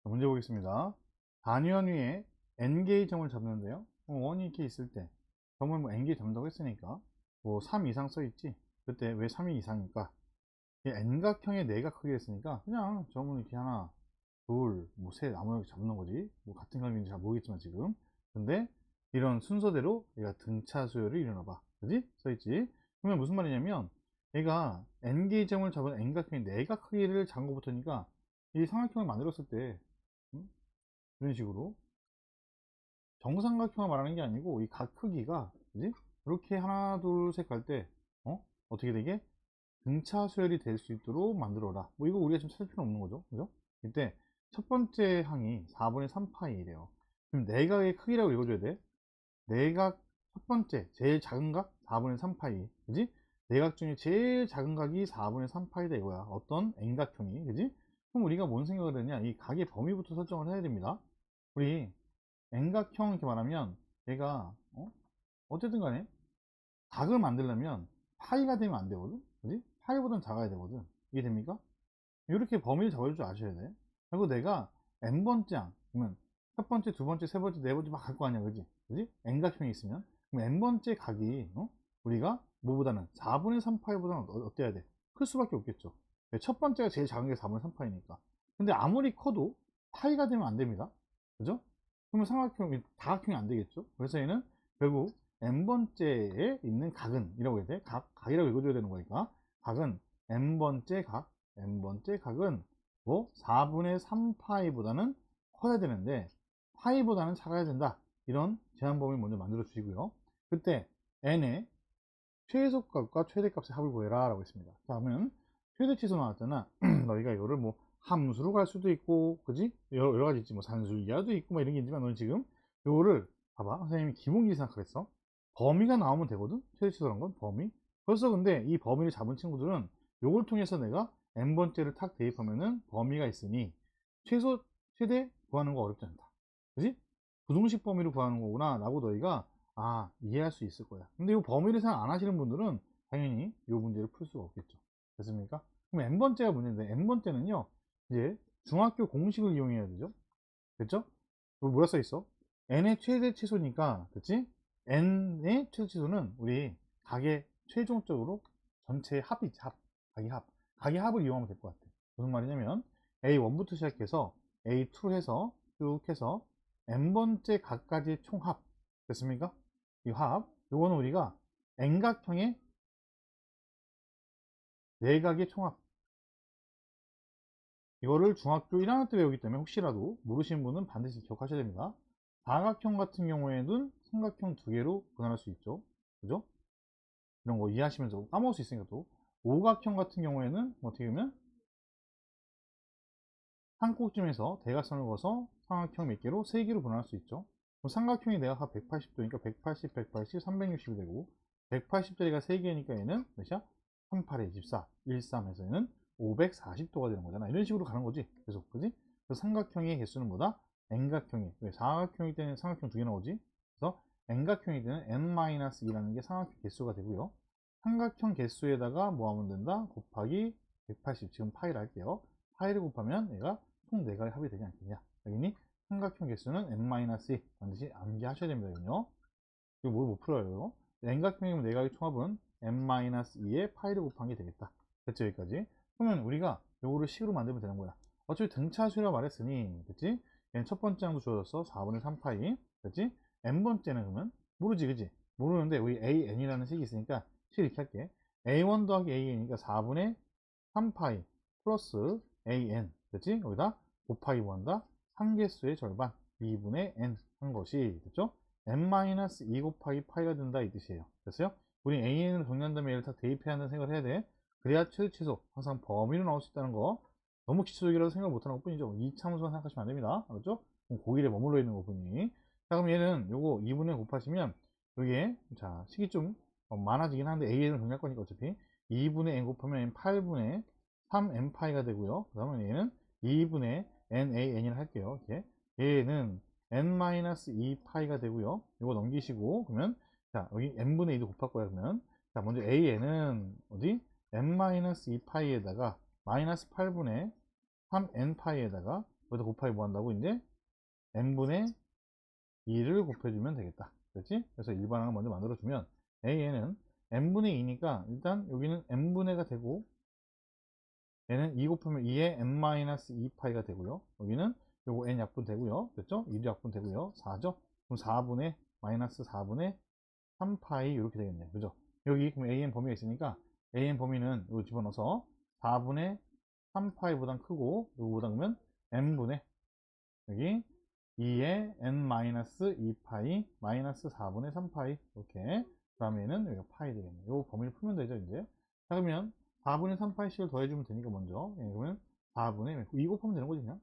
문제 보겠습니다. 단위원 위에 n개의 점을 잡는데요. 원이 이렇게 있을 때 점을 뭐 n개 잡는다고 했으니까 뭐 3 이상 써 있지. 그때 왜 3이 이상일까? n각형의 네가 크게 했으니까 그냥 점을 이렇게 하나, 둘, 뭐 셋 아무나 잡는 거지. 뭐 같은 관계인지 잘 모르겠지만 지금. 근데 이런 순서대로 얘가 등차 수열을 일어나 봐. 그지? 써 있지. 그러면 무슨 말이냐면 얘가 n개의 점을 잡은 n각형의 네가 크기를 잡은 것부터니까 이 삼각형을 만들었을 때 이런 식으로 정삼각형을 말하는 게 아니고 이 각 크기가 그지? 이렇게 하나 둘 셋 갈 때 어떻게 되게 등차 수열이 될 수 있도록 만들어라. 뭐 이거 우리가 지금 찾을 필요 없는 거죠. 그죠? 이때 첫 번째 항이 4분의 3파이래요. 그럼 내각의 크기라고 읽어줘야 돼. 내각 첫 번째 제일 작은 각 4분의 3파이. 그지? 내각 중에 제일 작은 각이 4분의 3파이다 이거야. 어떤 n각형이. 그지? 그럼 우리가 뭔 생각을 했냐? 이 각의 범위부터 설정을 해야 됩니다. 우리 N각형 이렇게 말하면 얘가 어쨌든 간에 각을 만들려면 파이가 되면 안 되거든. 그지? 파이보단 작아야 되거든. 이게 됩니까? 이렇게 범위를 잡아줄 줄 아셔야 돼. 그리고 내가 n번째 항 그러면 첫 번째, 두 번째, 세 번째, 네 번째 막 갈 거 아니야. 그지? 그지? n각형이 있으면 그럼 n번째 각이 우리가 뭐보다는 4분의 3파이보다는 어때야 돼? 클 수밖에 없겠죠. 첫 번째가 제일 작은 게 4분의 3파이니까. 근데 아무리 커도 파이가 되면 안 됩니다. 그죠? 그러면 삼각형이 다각형이 안 되겠죠. 그래서 얘는 결국 n번째에 있는 각은 이라고 해야 돼. 각이라고 읽어줘야 되는 거니까 각은 n번째 각 n번째 각은 뭐 4분의 3파이보다는 커야 되는데 파이보다는 작아야 된다. 이런 제한 범위 먼저 만들어 주시고요. 그때 n의 최소값과 최대값의 합을 구해라 라고 했습니다. 자, 그러면 최대치수 나왔잖아. 너희가 이거를 뭐 함수로 갈 수도 있고, 그지? 여러 가지 있지. 뭐 산수 이하도 있고, 뭐 이런 게 있지만 너는 지금 요거를 봐봐. 선생님이 기본기 생각하겠어. 범위가 나오면 되거든? 최대치수란 건 범위. 벌써 근데 이 범위를 잡은 친구들은 요걸 통해서 내가 n번째를 탁 대입하면은 범위가 있으니 최소, 최대 구하는 거 어렵지 않다. 그지? 부등식 범위를 구하는 거구나 라고 너희가 이해할 수 있을 거야. 근데 이 범위를 생각 안 하시는 분들은 당연히 이 문제를 풀 수가 없겠죠. 됐습니까? 그럼 n번째가 문제인데 n번째는요 이제 중학교 공식을 이용해야 되죠. 됐죠? 여기 뭐라 써 있어? n의 최대 치수니까 됐지? n의 최대 치수는 우리 각의 최종적으로 전체의 합이지. 각의 합을 이용하면 될 것 같아. 무슨 말이냐면 A1부터 시작해서 A2로 해서 쭉 해서 n번째 각까지의 총합 됐습니까? 이 합, 요거는 우리가 N각형의 내각의 총합. 이거를 중학교 1학년 때 배우기 때문에 혹시라도 모르시는 분은 반드시 기억하셔야 됩니다. 사각형 같은 경우에는 삼각형 두 개로 분할할 수 있죠. 그죠? 이런 거 이해하시면서 까먹을 수 있으니까 또. 오각형 같은 경우에는 어떻게 보면 한 꼭지점에서 대각선을 그어서 삼각형 몇 개로 세 개로 분할할 수 있죠. 그럼 삼각형이 내각합 180도니까 180, 180, 360이 되고 180짜리가 3개니까 얘는 몇이야? 38에 24, 13해서 얘는 540도가 되는 거잖아. 이런 식으로 가는 거지. 계속. 그지? 그래서 삼각형의 개수는 뭐다? n각형이. 왜? 사각형일 때는 삼각형 두 개 나오지? 그래서 n각형일 때는 n-2라는 게 삼각형 개수가 되고요. 삼각형 개수에다가 뭐 하면 된다? 곱하기 180. 지금 파이를 할게요. 파이를 곱하면 얘가 총 4가지 합이 되지 않겠냐. 여기니 삼각형 개수는 n-2 반드시 암기하셔야 됩니다. 이거 뭘 못 풀어요. n각형이면 4가지 총합은 n-2에 파이를 곱한 게 되겠다. 됐죠? 여기까지. 그러면 우리가 요거를 식으로 만들면 되는 거야. 어차피 등차수라 말했으니 됐지? 얘는 첫 번째 항도 주어졌어. 4분의 3파이 됐지? n번째는 그러면 모르지 그지? 모르는데 우리 an이라는 식이 있으니까 식 이렇게 할게. a1 더하기 an이니까 4분의 3파이 플러스 an 됐지? 여기다 곱하기 뭐한다? 상계수의 절반 2분의 n 한 것이 됐죠? n-2 곱하기 파이가 된다 이 뜻이에요. 됐어요? 우리 an을 정리한 다음에 얘를 다 대입해야 한다는 생각을 해야 돼. 그래야 최대치수 항상 범위로 나올 수 있다는 거. 너무 기초적이라서 생각 못하는 것 뿐이죠. 이차함수만 생각하시면 안 됩니다. 알았죠? 그럼 고일에 머물러 있는 거군요. 자, 그럼 얘는 요거 2분의 곱하시면 여기에 자 식이 좀 많아지긴 하는데 an을 정리할 거니까 어차피 2분의 n 곱하면 8분의 3n파이가 되고요. 그 다음에 얘는 2분의 nan을 할게요. 이렇게 얘는 n-2파이가 되고요. 이거 넘기시고 그러면 자 여기 n분의 2도 곱할 거야. 그러면 자 먼저 an은 어디 n-2파이에다가 마이너스 8분의 3n파이에다가 여기다 곱하기 뭐 한다고? 이제 n분의 2를 곱해주면 되겠다. 그렇지? 그래서 일반항을 먼저 만들어주면 a는 n분의 2니까 일단 여기는 n분의가 되고 얘는 2 곱하면 2에 n-2파이가 되고요. 여기는 요거 n 약분 되고요. 됐죠? 2도 약분 되고요. 4죠? 그럼 4분의 마이너스 4분의 3파이 이렇게 되겠네요. 그죠? 여기 그럼 an 범위가 있으니까 an 범위는 이거 집어넣어서 4분의 3파이보단 크고 이거보다 그러면 n분의 여기 2에 n-2파이 마이너스 4분의 3파이 이렇게 그 다음에는 여기가 파이 되겠네요. 요 범위를 풀면 되죠 이제. 자 그러면 4분의 3파이씩을 더해주면 되니까 먼저 그러면 4분의 2 곱하면 되는 거지 그냥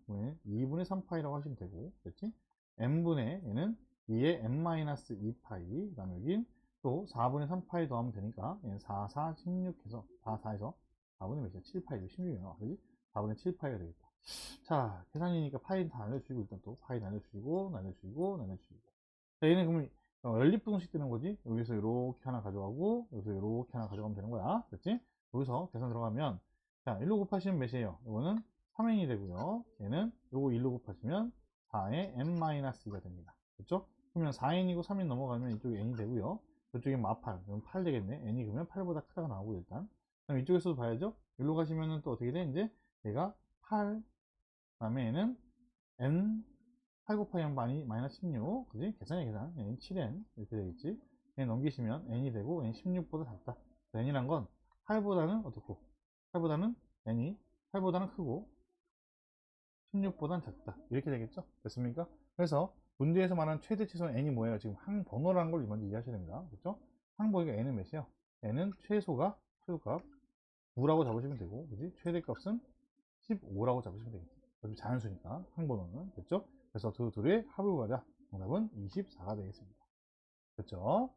2분의 3파이라고 하시면 되고 그렇지? n분의 얘는 2에 n-2파이 그 다음에 여긴 또 4분의 3파이 더하면 되니까 4, 4, 16 해서 4, 4에서 4분의 몇이야? 7파이 16이 나와 그지? 4분의 7파이가 되겠다. 자, 계산이니까 파이 다 날려주시고, 일단 또 파이 날려주시고, 날려주시고, 날려주시고. 자, 얘는 그러면 연립분식 뜨는 거지? 여기서 이렇게 하나 가져가고, 여기서 이렇게 하나 가져가면 되는 거야. 됐지? 여기서 계산 들어가면, 자, 1로 곱하시면 몇이에요? 이거는 3n이 되고요. 얘는 요거 1로 곱하시면 4의 n-2가 됩니다. 그렇죠? 그러면 4n이고 3n 넘어가면 이쪽에 n이 되고요. 이쪽에 마팔, 그럼 8 되겠네. n이 그러면 8보다 크다가 나오고 일단. 그럼 이쪽에서도 봐야죠? 1로 가시면은 또 어떻게 돼? 이제 얘가 8, 그 다음에 얘는 n 8 곱하기 0 마이너스 16 그지? 계산이 계산 n 7n 이렇게 되겠지. n 넘기시면 n이 되고 n 16보다 작다. n이란 건 8보다는 어떻고 8보다는 n이 8보다는 크고 16보다는 작다 이렇게 되겠죠. 됐습니까? 그래서 문제에서 말하는 최대 최소는 n이 뭐예요? 지금 항번호라는 걸 먼저 이해하셔야 됩니다. 그렇죠? 항번호가 n은 몇이에요? n은 최소값 9라고 잡으시면 되고 그지? 최대값은 15라고 잡으시면 되겠죠. 어차피 자연수니까 항번호는 됐죠? 그래서 두 둘의 합을 구하자. 정답은 24가 되겠습니다. 됐죠?